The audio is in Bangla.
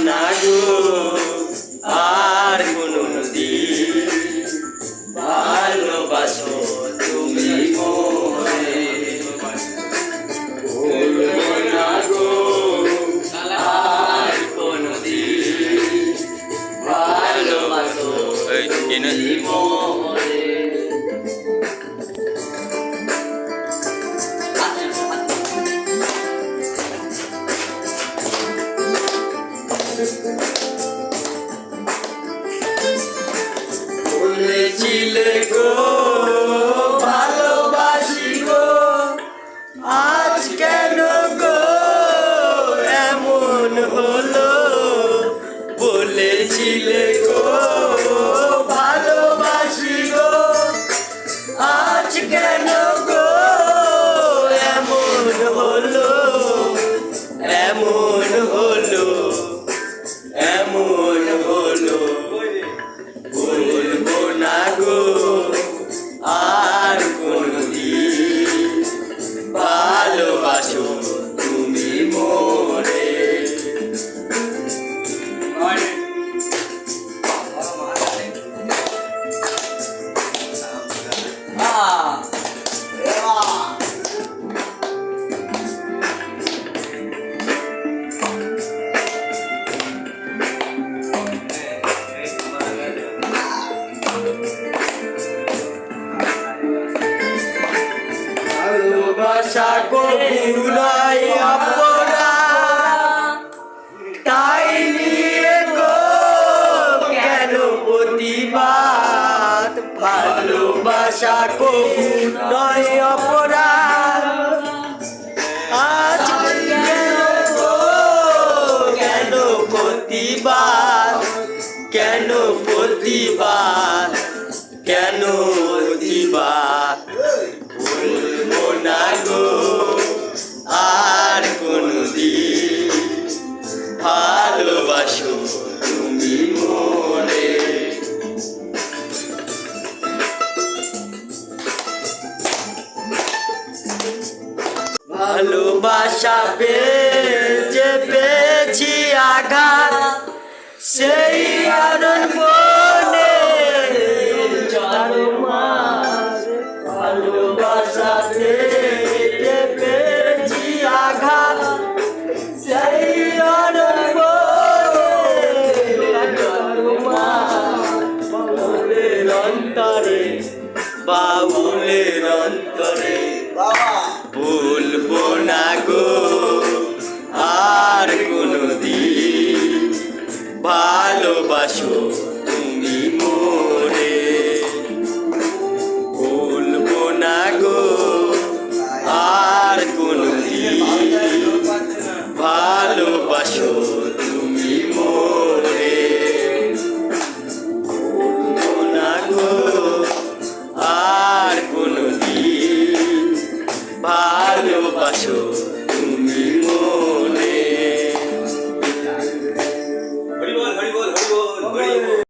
না গো আর কোনদিন, ভালোবাসো তুমি মোরে। ভুলবো না গো আর কোনদিন, ভালোবাসো তুমি মোরে। বলেছিলে গো ভালোবাসি গো, আজ কেন গো এমন হলো। বলেছিলে গো ভালোবাসি গো, আজ কেন গো এমন হলো, এমন হলো, এমন হলো। বলবো না গো আর কোনদিন, ভালোবাসো তুমি মোরে। ভালোবাসা কবু নয় অপরাধ, তাই নিয়ে গো কেন প্রতিবাদ। ভালোবাসা কবু নয় অপরাধ, আজ কেন গো কেন প্রতিবাদ, কেন প্রতিবাদ, কেন প্রতিবাদ। বলবো না গো আর কোনদিন, ভালোবাসো তুমি মোরে। ভালোবাসা পেয়ে পেয়েছি আঘাত, সেই আনন্দ মনে চারো মাস। ভালোবাসা পেয়ে পেয়েছি আঘাত, সেই আনন্দ মনে চারো মাস। বাউলের অন্তরে, বাউলের অন্তরে, বলবো না গো আর কোনদিন, ভালোবাসো তুমি মোরে। বলবো না গো আর কোনদিন, ভালোবাসো তুমি মোরে। বলবো না গো আর কোনদিন, ভালোবাসো